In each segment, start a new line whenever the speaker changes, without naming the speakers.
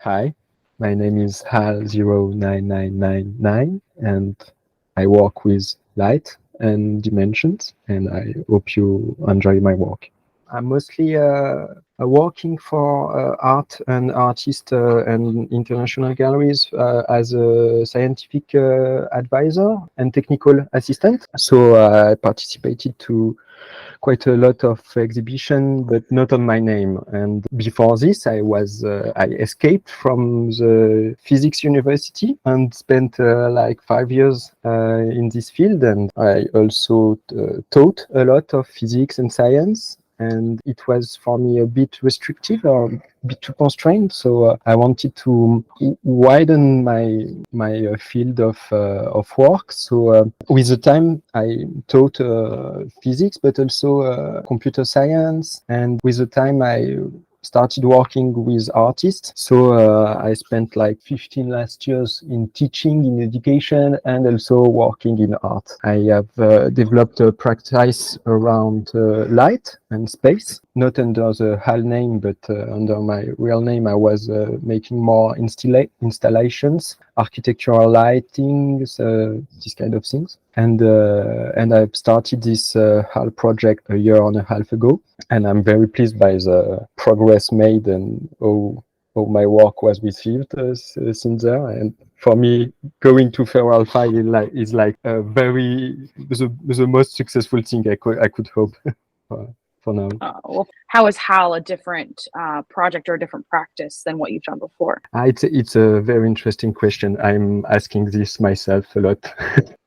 Hi, my name is HAL09999 and I work with light and dimensions, and I hope you enjoy my work. I'm mostly working for art and artists and international galleries as a scientific advisor and technical assistant. So I participated to quite a lot of exhibition, but not on my name. And before this, I escaped from the physics university and spent like 5 years in this field. And I also taught a lot of physics and science. And it was for me a bit restrictive or a bit too constrained. So I wanted to widen my field of work. So with the time, I taught physics, but also computer science. And with the time, I started working with artists. So I spent like 15 last years in teaching, in education, and also working in art. I have developed a practice around light and space, not under the HAL name, but under my real name. I was making more installations, architectural lighting, these kind of things. And I've started this HAL project a year and a half ago, and I'm very pleased by the progress made and how my work was received since there. And for me, going to Feral File is like the most successful thing I could hope for now.
Well, how is HAL a different project or a different practice than what you've done before?
It's a very interesting question. I'm asking this myself a lot.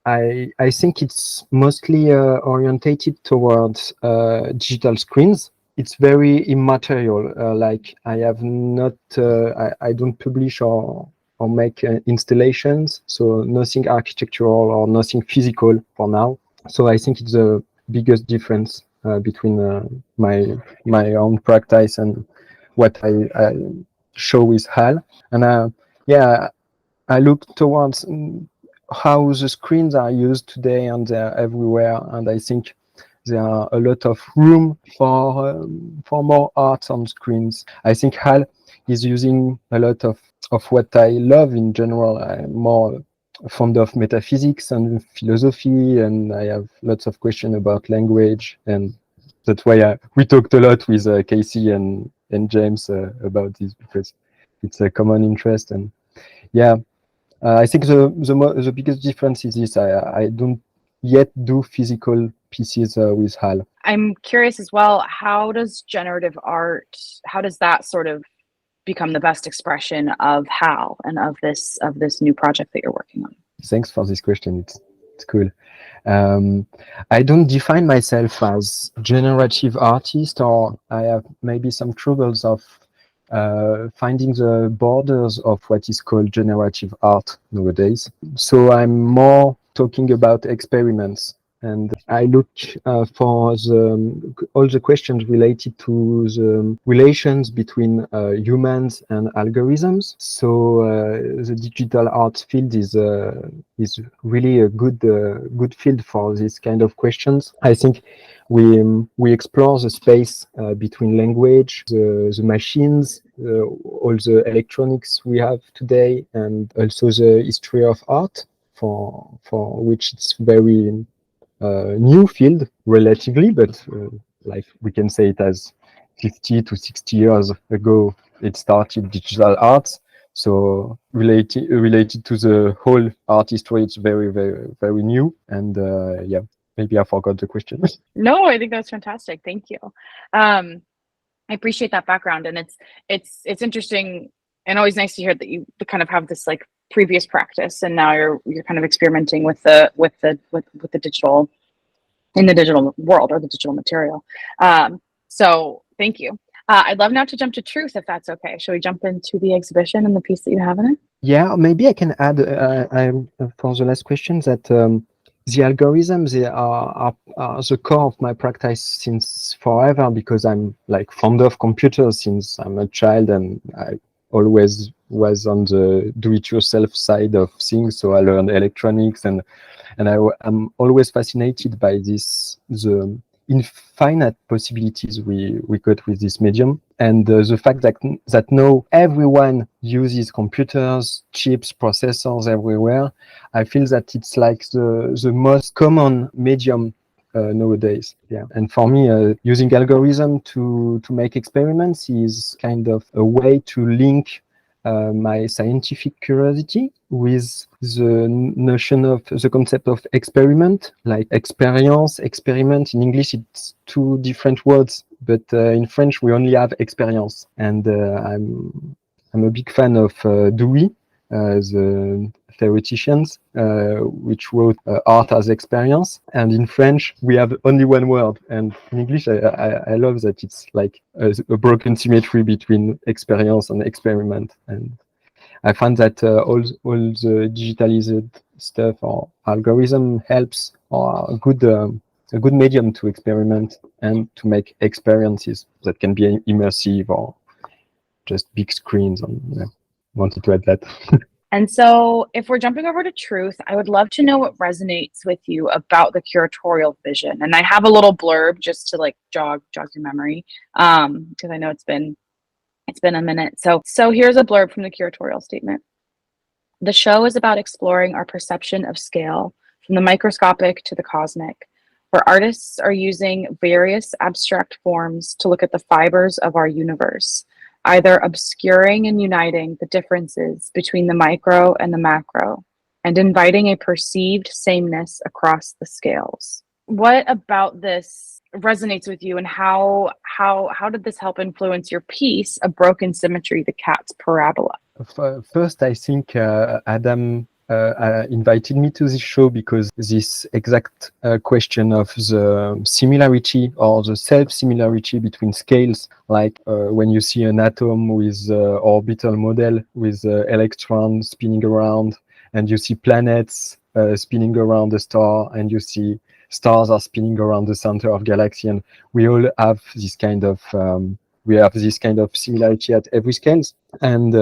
I think it's mostly orientated towards digital screens. It's very immaterial. Like I have not, I don't publish or make installations, so nothing architectural or nothing physical for now. So I think it's the biggest difference between my own practice and what I show with HAL. And yeah, I look towards how the screens are used today, and they're everywhere. And I think there are a lot of room for more art on screens. I think HAL is using a lot of what I love in general. I'm more fond of metaphysics and philosophy, and I have lots of questions about language, and that's why we talked a lot with Casey and James about this, because it's a common interest. And yeah, I think the biggest difference is this: I don't yet do physical pieces with HAL.
I'm curious as well, how does generative art, how does that sort of become the best expression of HAL and of this new project that you're working on?
Thanks for this question. It's cool. I don't define myself as generative artist, or I have maybe some troubles of finding the borders of what is called generative art nowadays. So I'm more talking about experiments. And I look for all the questions related to the relations between humans and algorithms. So the digital art field is really a good field for this kind of questions. I think we explore the space between language, the machines, all the electronics we have today, and also the history of art, for which it's very new field relatively, but like we can say it as 50 to 60 years ago it started digital arts. So related to the whole art history, it's very, very, very new. And yeah, maybe I forgot the question.
No, I think that's fantastic. Thank you. I appreciate that background, and it's interesting and always nice to hear that you kind of have this like previous practice, and now you're kind of experimenting with the digital, in the digital world, or the digital material. So thank you. I'd love now to jump to truth, if that's okay. Shall we jump into the exhibition and the piece that you have in it?
Yeah, maybe I can add for the last question that the algorithms, they are the core of my practice since forever, because I'm like fond of computers since I'm a child, and I always was on the do-it-yourself side of things. So I learned electronics, and I'm always fascinated by the infinite possibilities we got with this medium. And the fact that now everyone uses computers, chips, processors everywhere, I feel that it's like the most common medium nowadays. Yeah, and for me, using algorithm to make experiments is kind of a way to link my scientific curiosity with the notion of the concept of experiment, like experience, experiment. In English, it's two different words, but in French, we only have experience. And I'm a big fan of Dewey, the theoreticians, which wrote art as experience. And in French, we have only one word. And in English, I love that it's like a broken symmetry between experience and experiment. And I find that all the digitalized stuff or algorithm helps, or a good medium to experiment and to make experiences that can be immersive or just big screens. And yeah, wanted to add that.
And so if we're jumping over to truth, I would love to know what resonates with you about the curatorial vision. And I have a little blurb just to like jog your memory, because I know it's been a minute. So here's a blurb from the curatorial statement. The show is about exploring our perception of scale, from the microscopic to the cosmic, where artists are using various abstract forms to look at the fibers of our universe, either obscuring and uniting the differences between the micro and the macro, and inviting a perceived sameness across the scales. What about this resonates with you, and how did this help influence your piece, A Broken Symmetry, the Cat's Parabola?
First, I think Adam invited me to this show because this exact question of the similarity or the self-similarity between scales, like when you see an atom with orbital model with electrons spinning around, and you see planets spinning around a star, and you see stars are spinning around the center of galaxy, and we all have this kind of similarity at every scale. And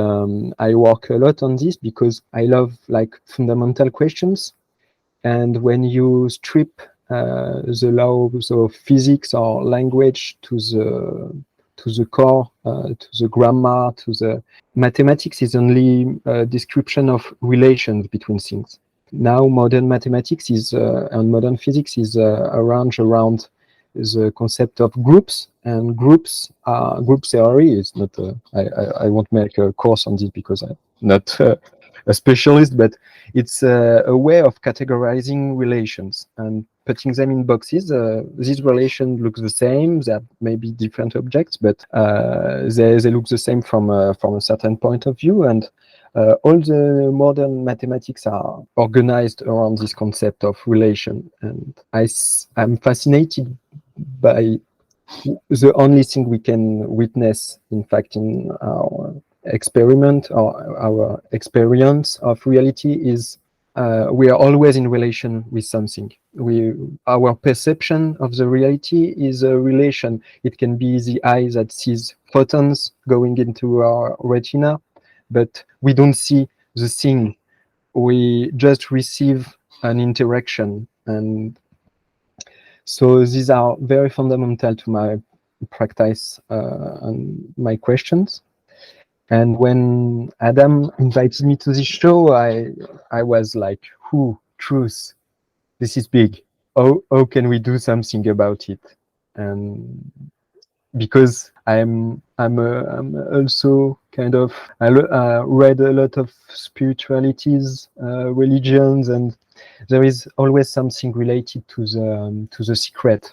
I work a lot on this because I love like fundamental questions. And when you strip the laws of physics or language to the core, to the grammar, to the mathematics is only a description of relations between things. Now modern mathematics is and modern physics is arranged around the concept of groups, and group theory is not I won't make a course on this because I'm not a specialist, but it's a way of categorizing relations and putting them in boxes. These relations look the same. They are maybe different objects, but they look the same from a certain point of view. And all the modern mathematics are organized around this concept of relation. And I'm fascinated by the only thing we can witness, in fact, in our experiment or our experience of reality is we are always in relation with something. Our perception of the reality is a relation. It can be the eye that sees photons going into our retina, but we don't see the thing. We just receive an interaction. And so these are very fundamental to my practice and my questions. And when Adam invited me to this show, I was like, truth, this is big. How can we do something about it? And because I'm also kind of, I read a lot of spiritualities, religions, and there is always something related to the secret,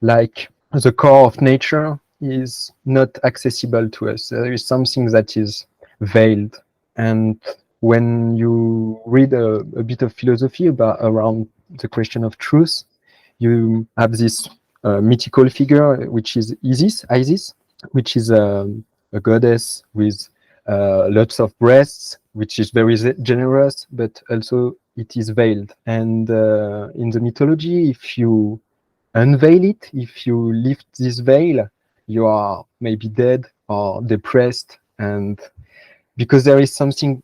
like the core of nature is not accessible to us. There is something that is veiled. And when you read a bit of philosophy around the question of truth, you have this mythical figure, which is Isis, which is a goddess with lots of breasts, which is very generous, but also it is veiled. And in the mythology, if you unveil it, if you lift this veil, you are maybe dead or depressed, and because there is something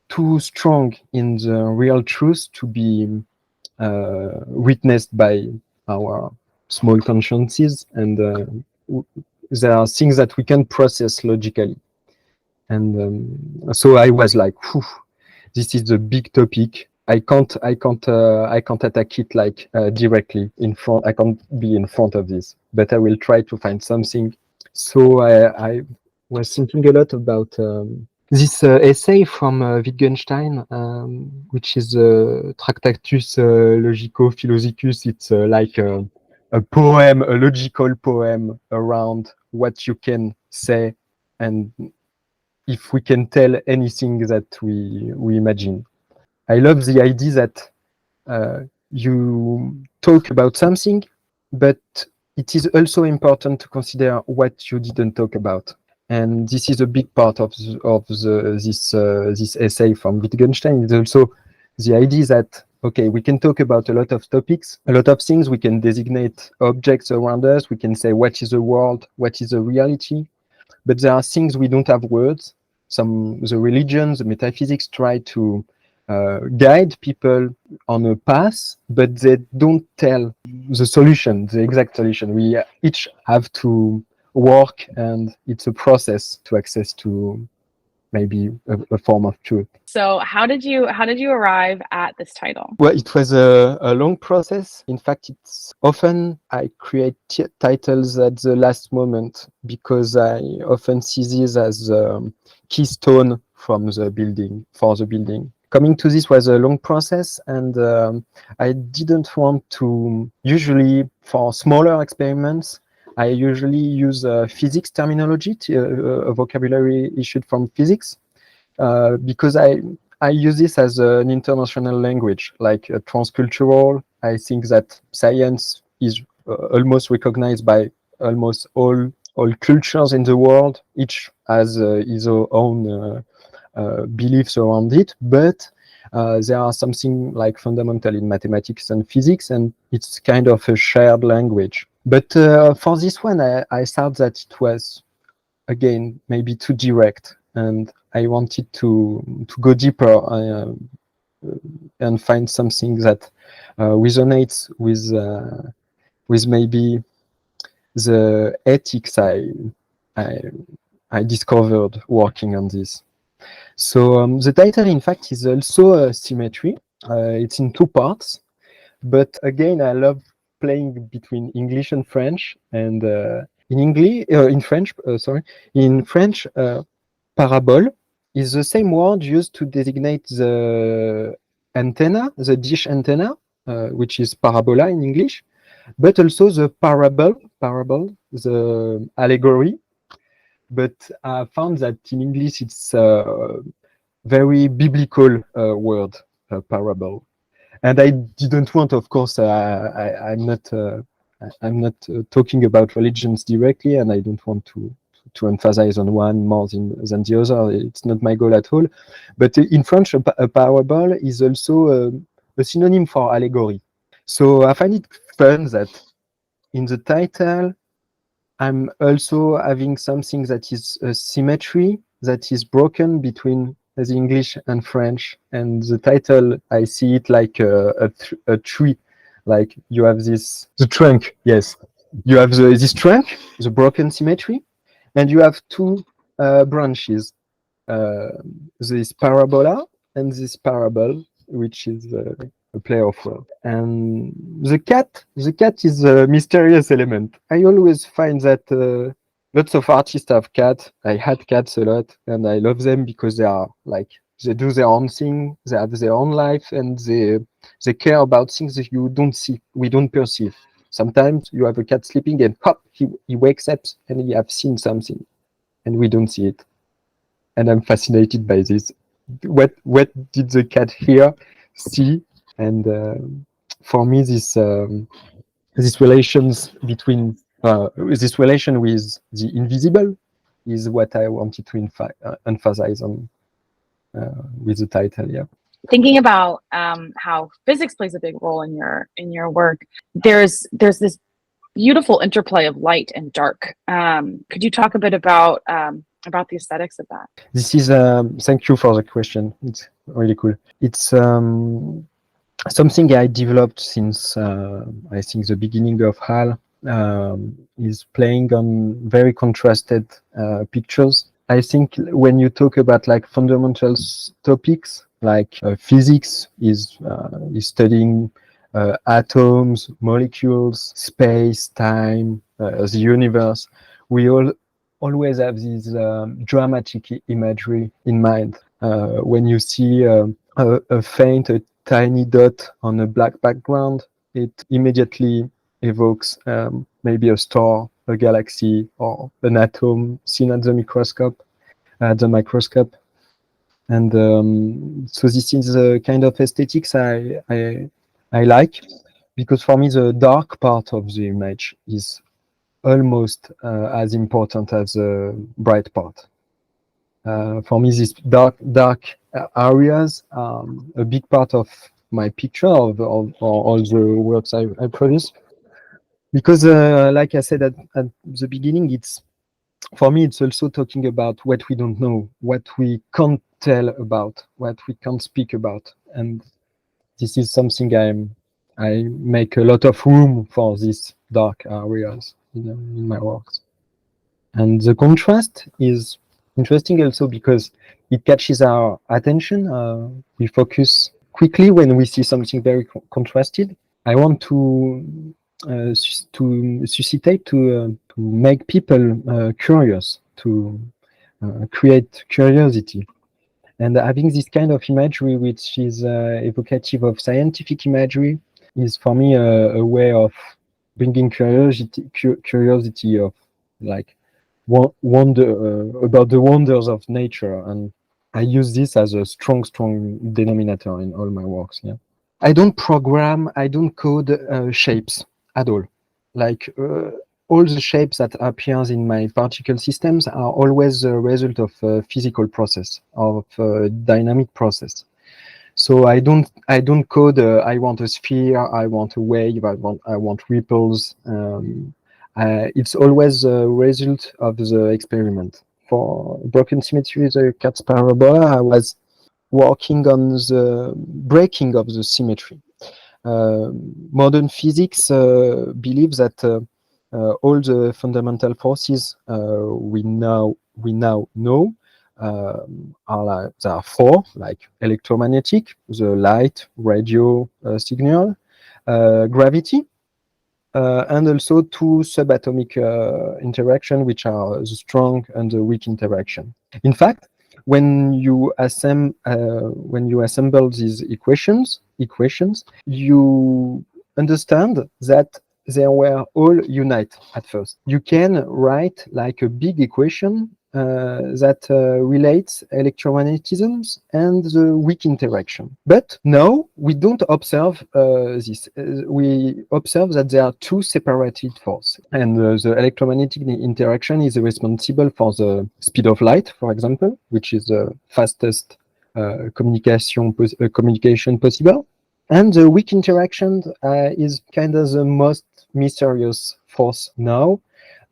too strong in the real truth to be witnessed by our small consciences, and there are things that we can process logically. And so I was like, whew, this is a big topic. I can't attack it like directly in front. I can't be in front of this, but I will try to find something. So I was thinking a lot about this essay from Wittgenstein, which is Tractatus Logico-Philosophicus. It's like a poem, a logical poem around what you can say and if we can tell anything that we imagine. I love the idea that you talk about something, but it is also important to consider what you didn't talk about. And this is a big part of this essay from Wittgenstein. It's also the idea that, okay, we can talk about a lot of topics, a lot of things. We can designate objects around us. We can say what is the world, what is the reality. But there are things we don't have words. The religions, the metaphysics try to guide people on a path, but they don't tell the solution, the exact solution. We each have to work, and it's a process to access to maybe a form of truth.
So how did you arrive at this title?
Well, it was a long process. In fact, it's often I create titles at the last moment because I often see this as a keystone from the building, for the building. Coming to this was a long process, and I didn't want to, usually for smaller experiments, I usually use physics terminology, a vocabulary issued from physics, because I use this as an international language, like transcultural. I think that science is almost recognized by almost all cultures in the world. Each has his own beliefs around it, but there are something like fundamental in mathematics and physics, and it's kind of a shared language. But for this one, I thought that it was, again, maybe too direct, and I wanted to go deeper and find something that resonates with maybe the ethics I discovered working on this. So the title, in fact, is also symmetry. It's in two parts, but again, I love playing between English and French. And in French, parabole is the same word used to designate the antenna, the dish antenna, which is parabola in English, but also the parable, the allegory. But I found that in English it's a very biblical word, parable. And I didn't want, of course, I'm not talking about religions directly, and I don't want to emphasize on one more than the other. It's not my goal at all. But in French, a parable is also a synonym for allegory. So I find it fun that in the title, I'm also having something that is a symmetry that is broken between the English and French. And the title, I see it like a tree. Like you have the trunk, yes. You have this trunk, the broken symmetry, and you have two branches, this parabola and this parable, which is a play of words. And the cat is a mysterious element. I always find that lots of artists have cats. I had cats a lot, and I love them because they are like, they do their own thing, they have their own life, and they care about things that you don't see, we don't perceive. Sometimes you have a cat sleeping and hop, he wakes up and he have seen something, and we don't see it. And I'm fascinated by this. What did the cat hear, see? And for me, this relations between this relation with the invisible is what I wanted to emphasize on with the title. Yeah.
Thinking about how physics plays a big role in your work, there's this beautiful interplay of light and dark. Could you talk a bit about the aesthetics of that?
This is thank you for the question. It's really cool. It's something I developed since I think the beginning of HAL is playing on very contrasted pictures. I think when you talk about like fundamental topics like physics is studying atoms, molecules, space, time, the universe. We always have this dramatic imagery in mind. When you see a faint, a tiny dot on a black background, it immediately evokes maybe a star, a galaxy, or an atom seen at the microscope. And so this is the kind of aesthetics I like, because for me the dark part of the image is almost as important as the bright part. For me, these dark areas are a big part of my picture of all the works I produce, because like I said at the beginning, it's for me it's also talking about what we don't know, what we can't tell about, what we can't speak about, and this is something I make a lot of room for these dark areas in my works. And the contrast is interesting also because it catches our attention. We focus quickly when we see something very contrasted. I want to suscitate, to make people curious, to create curiosity. And having this kind of imagery, which is evocative of scientific imagery, is for me a way of bringing curiosity of like wonder about the wonders of nature, and I use this as a strong denominator in all my works. Yeah, I don't program, I don't code shapes at all. Like all the shapes that appears in my particle systems are always the result of a physical process, of a dynamic process. So I don't code. I want a sphere. I want a wave. I want ripples. It's always a result of the experiment. For broken symmetry, the cat's parabola, I was working on the breaking of the symmetry. Modern physics believes that all the fundamental forces we now know there are four, like electromagnetic, the light, radio signal, gravity, and also two subatomic interaction, which are the strong and the weak interaction. In fact, when you assemble these equations, you understand that they were all unite at first. You can write like a big equation that relates electromagnetisms and the weak interaction. But now we don't observe this. We observe that there are two separated forces, and the electromagnetic interaction is responsible for the speed of light, for example, which is the fastest communication possible. And the weak interaction is kind of the most mysterious force now.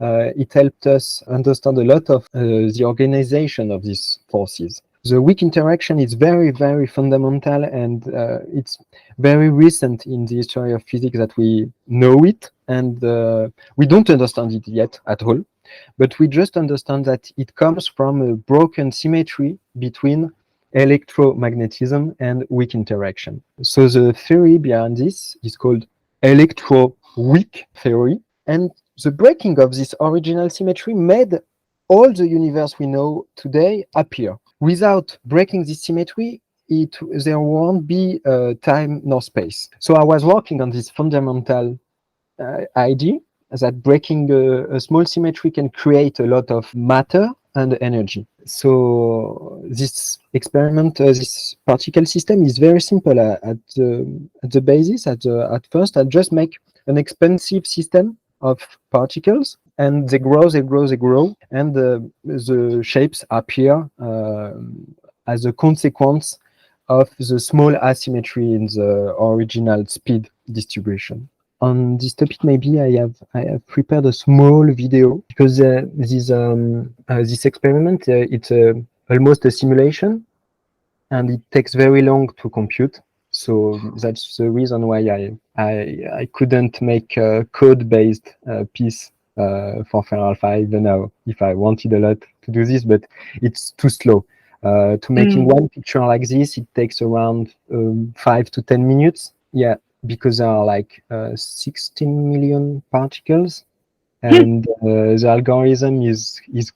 It helped us understand a lot of the organization of these forces. The weak interaction is very fundamental, and it's very recent in the history of physics that we know it, and we don't understand it yet at all, but we just understand that it comes from a broken symmetry between electromagnetism and weak interaction. So the theory behind this is called electro-weak theory, and the breaking of this original symmetry made all the universe we know today appear. Without breaking this symmetry, there won't be time nor space. So I was working on this fundamental idea that breaking a small symmetry can create a lot of matter and energy. So this experiment, this particle system is very simple at the basis. At first, I just make an expansive system of particles, and they grow, and the shapes appear as a consequence of the small asymmetry in the original speed distribution. On this topic, maybe I have prepared a small video, because this experiment it's almost a simulation, and it takes very long to compute. So that's the reason why I couldn't make a code-based piece for Feral File, even now, if I wanted a lot to do this, but it's too slow. To making one picture like this, it takes around 5 to 10 minutes. Yeah, because there are like 16 million particles, and the algorithm is it's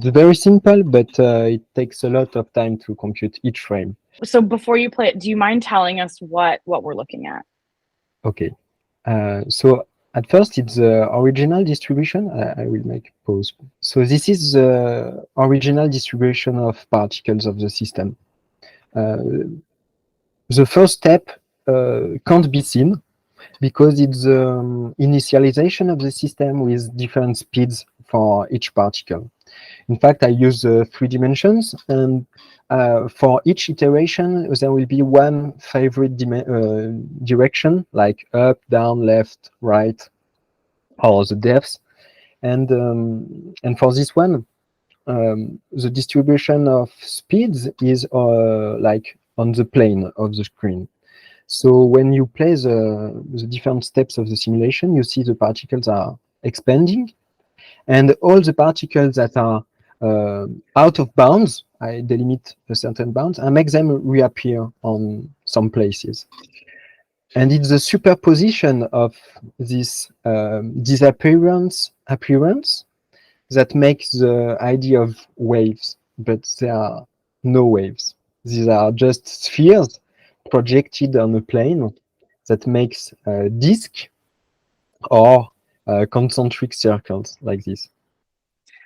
very simple, but it takes a lot of time to compute each frame.
So before you play it, do you mind telling us what we're looking at?
Okay. So at first, it's the original distribution. I will make a pause. So this is the original distribution of particles of the system. The first step can't be seen because it's initialization of the system with different speeds for each particle. In fact, I use 3 dimensions, and for each iteration, there will be one favorite direction, like up, down, left, right, or the depths. And for this one, the distribution of speeds is like on the plane of the screen. So when you play the different steps of the simulation, you see the particles are expanding, and all the particles that are out of bounds, I delimit a certain bounds, I make them reappear on some places. And it's the superposition of this appearance that makes the idea of waves, but there are no waves. These are just spheres projected on a plane that makes a disk or concentric circles like this.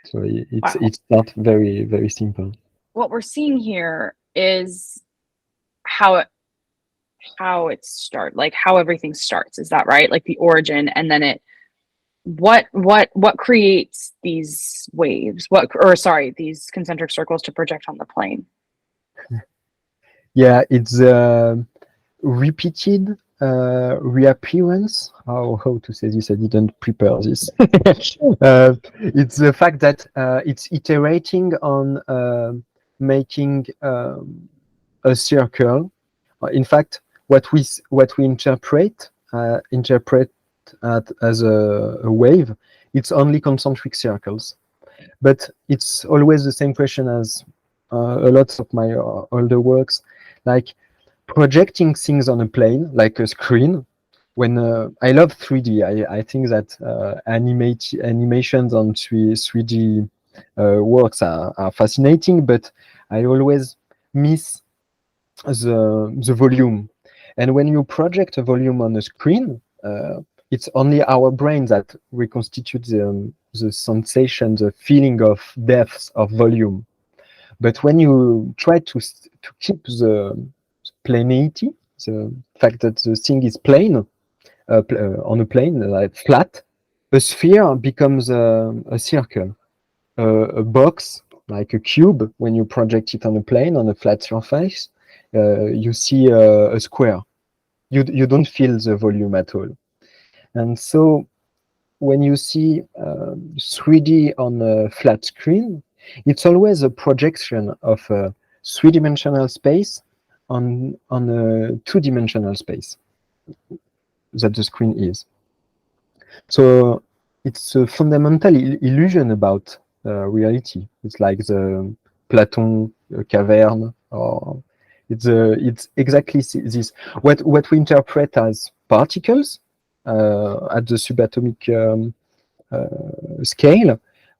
So it's not very, very simple.
What we're seeing here is how everything starts. Is that right? Like the origin, and then what creates these waves? These concentric circles to project on the plane?
Yeah, it's repeated reappearance. How to say this? I didn't prepare this. It's the fact that it's iterating on making a circle. In fact, what we interpret as a wave, it's only concentric circles. But it's always the same question as a lot of my older works, like projecting things on a plane, like a screen. When I love 3D, I think that animations on 3D works are fascinating, but I always miss the volume. And when you project a volume on a screen, it's only our brain that reconstitutes the sensation, the feeling of depth of volume. But when you try to keep the planeity, the fact that the thing is plane, on a plane, like flat, a sphere becomes a circle. A box, like a cube, when you project it on a plane, on a flat surface, you see a square. You don't feel the volume at all. And so when you see 3D on a flat screen, it's always a projection of a 3-dimensional space on a 2-dimensional space that the screen is. So it's a fundamental illusion about reality. It's like the Platon cavern, or it's exactly this. What we interpret as particles at the subatomic scale.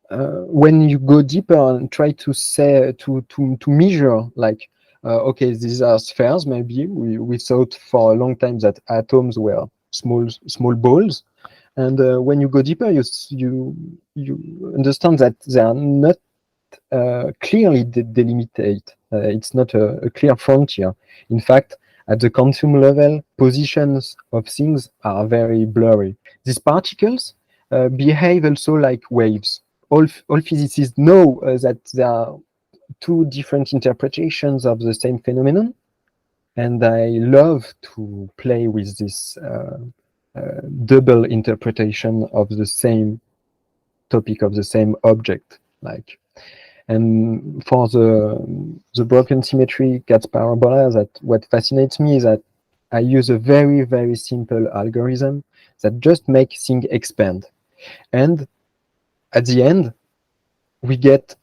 When you go deeper and try to say to measure, like okay, these are spheres. Maybe we thought for a long time that atoms were small balls, and when you go deeper, you understand that they are not clearly delimited. It's not a clear frontier. In fact, at the quantum level, positions of things are very blurry. These particles behave also like waves. All physicists know that there are 2 different interpretations of the same phenomenon, and I love to play with this double interpretation of the same topic, of the same object. And for the broken symmetry Katz parabola, that what fascinates me is that I use a very, very simple algorithm that just makes things expand. And at the end, we get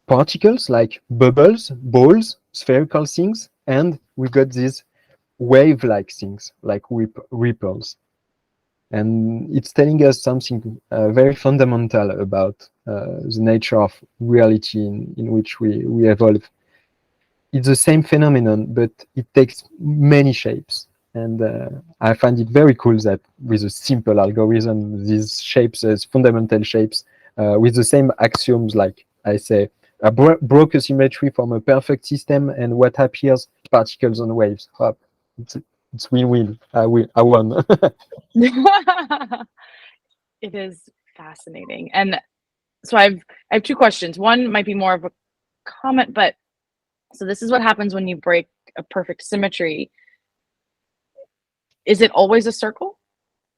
particles like bubbles, balls, spherical things, and we got these wave-like things like ripples. And it's telling us something very fundamental about the nature of reality in which we evolve. It's the same phenomenon, but it takes many shapes. And I find it very cool that with a simple algorithm, these shapes as fundamental shapes with the same axioms, like I say, I broke a symmetry from a perfect system, and what appears? Particles and waves. Hop. It's win-win. I won.
It is fascinating. And so I have two questions. One might be more of a comment, but so this is what happens when you break a perfect symmetry. Is it always a circle?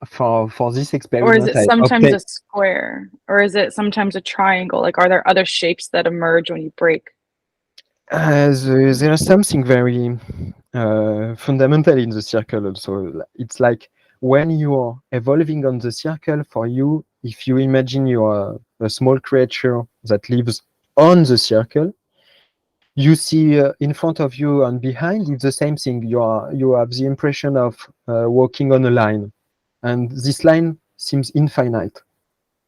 For this
Or is
experiment,
it
I
sometimes
obtained.
a square? Or is it sometimes a triangle? Like, are there other shapes that emerge when you break?
There is something very fundamental in the circle also. It's like when you are evolving on the circle, for you, if you imagine you are a small creature that lives on the circle, you see in front of you and behind, it's the same thing. You have the impression of walking on a line, and this line seems infinite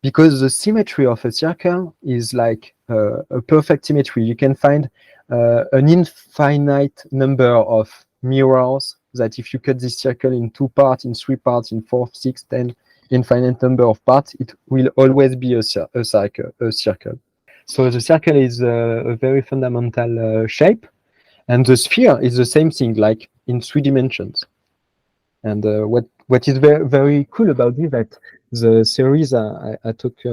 because the symmetry of a circle is like a perfect symmetry. You can find an infinite number of mirrors that if you cut this circle in 2 parts, in 3 parts, in 4, 6, 10, infinite number of parts, it will always be a circle. So the circle is a very fundamental shape, and the sphere is the same thing, like in 3 dimensions. And what is very very cool about this, that the series I talked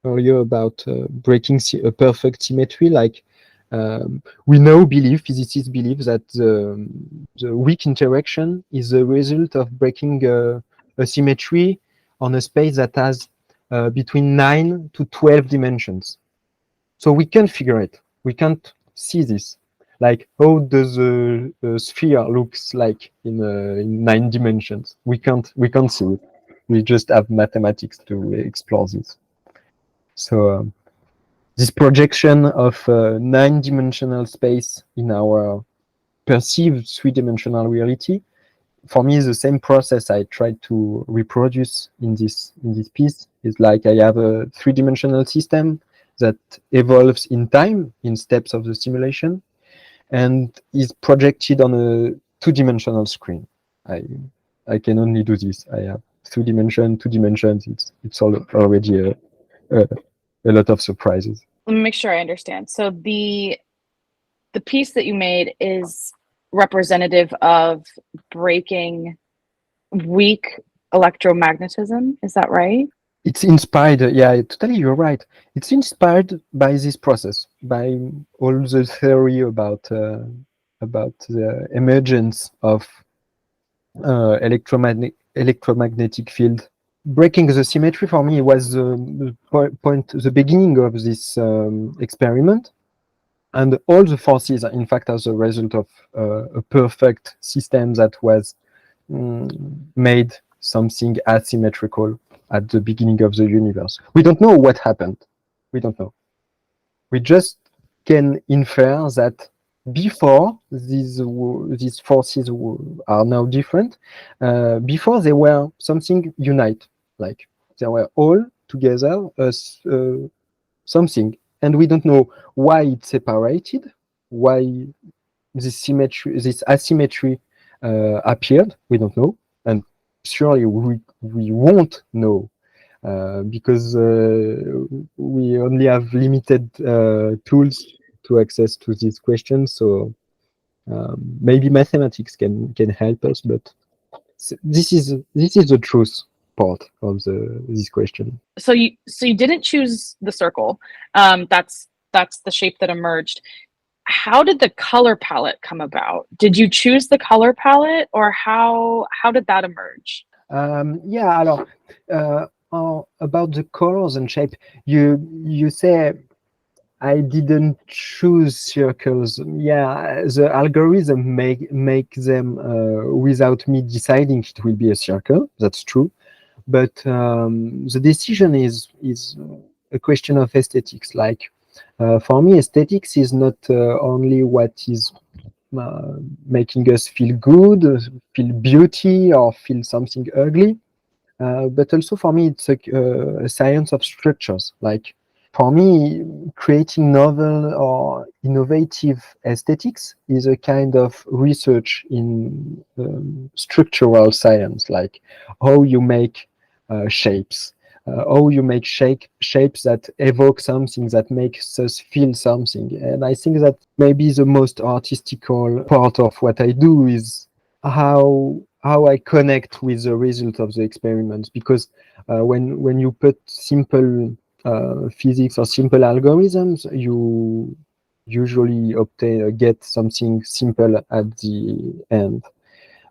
earlier about breaking a perfect symmetry, like we now believe, physicists believe that the weak interaction is the result of breaking a symmetry on a space that has between 9 to 12 dimensions. So we can't figure it. We can't see this. Like, how does a sphere looks like in 9 dimensions? We can't see it. We just have mathematics to explore this. So this projection of 9-dimensional space in our perceived 3-dimensional reality, for me, is the same process I tried to reproduce in this piece. It's like I have a 3-dimensional system that evolves in time, in steps of the simulation, and is projected on a 2-dimensional screen. I can only do this. I have 3 dimensions, 2 dimensions. It's already a lot of surprises.
Let me make sure I understand. So the piece that you made is representative of breaking weak electromagnetism. Is that right?
It's inspired, yeah, totally, you're right. It's inspired by this process, by all the theory about the emergence of electromagnetic field. Breaking the symmetry for me was the beginning of this experiment, and all the forces, in fact, as a result of a perfect system that was made something asymmetrical at the beginning of the universe. We don't know what happened. We don't know. We just can infer that before these forces are now different, before they were something unite, like they were all together as something, and we don't know why it's separated, why this symmetry, this asymmetry appeared. We don't know, and surely we won't know because we only have limited tools to access to these questions. So maybe mathematics can help us, but this is the truth part of this question.
So you didn't choose the circle. That's the shape that emerged. How did the color palette come about? Did you choose the color palette, or how did that emerge?
Yeah, alors, about the colors and shape, you say I didn't choose circles. Yeah, the algorithm make them without me deciding it will be a circle. That's true. But the decision is a question of aesthetics. Like for me, aesthetics is not only what is making us feel good, feel beauty, or feel something ugly. But also for me, it's a science of structures. Like for me, creating novel or innovative aesthetics is a kind of research in structural science, like how you make shapes, how you make shapes that evoke something, that makes us feel something. And I think that maybe the most artistical part of what I do is how I connect with the result of the experiments. Because when you put simple physics or simple algorithms, you usually get something simple at the end.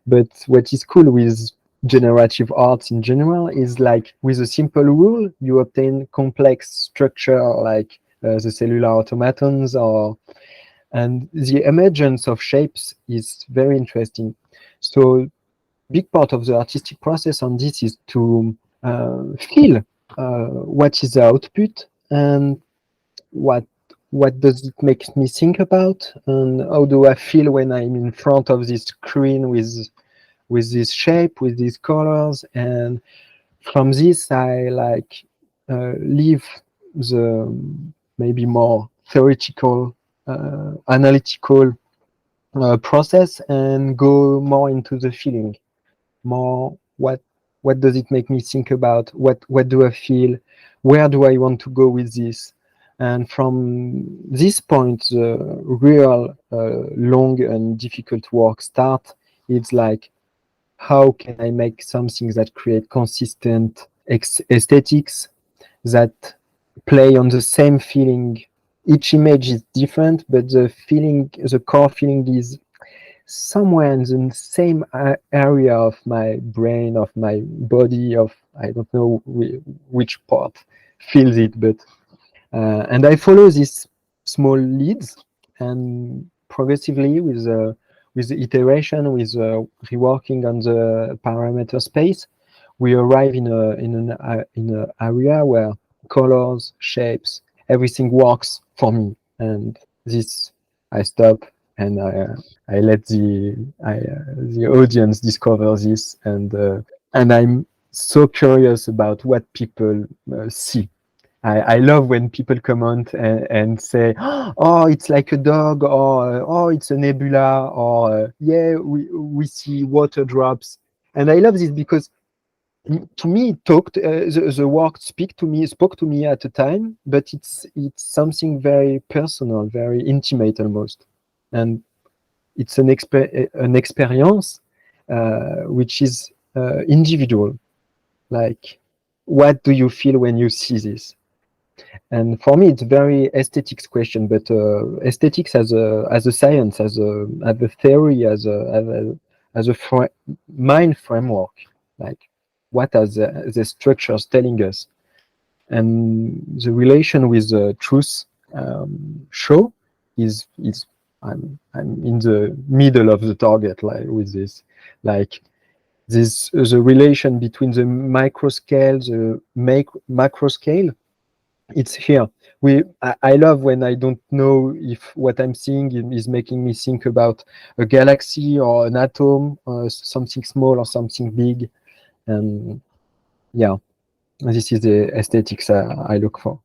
But what is cool with generative arts in general is like with a simple rule, you obtain complex structure like the cellular automatons, and the emergence of shapes is very interesting. So big part of the artistic process on this is to feel what is the output and what does it make me think about, and how do I feel when I'm in front of this screen with this shape, with these colors. And from this I like leave the maybe more theoretical analytical process and go more into the feeling, more what does it make me think about, what do I feel, where do I want to go with this. And from this point the real long and difficult work start. It's like, how can I make something that create consistent aesthetics that play on the same feeling. Each image is different, but the feeling, the core feeling is somewhere in the same area of my brain, of my body, of I don't know which part feels it, but and I follow these small leads, and progressively with the iteration, with reworking on the parameter space, we arrive in an area where colors, shapes, everything works for me. And this, I stop and I let the audience discover this, and I'm so curious about what people see. I love when people comment and say, "Oh, it's like a dog," or "Oh, it's a nebula," or "Yeah, we see water drops." And I love this because to me it talked the work spoke to me at a time, but it's something very personal, very intimate almost, and it's an experience which is individual. Like, what do you feel when you see this? And for me, it's very aesthetics question, but aesthetics as a science, as a theory, as a mind framework. Like, what are the structures telling us? And the relation with the truth show is I'm in the middle of the target, like with this, like this the relation between the micro scale, the macro scale. It's here. I love when I don't know if what I'm seeing is making me think about a galaxy or an atom, or something small or something big. And yeah, this is the aesthetics I look for.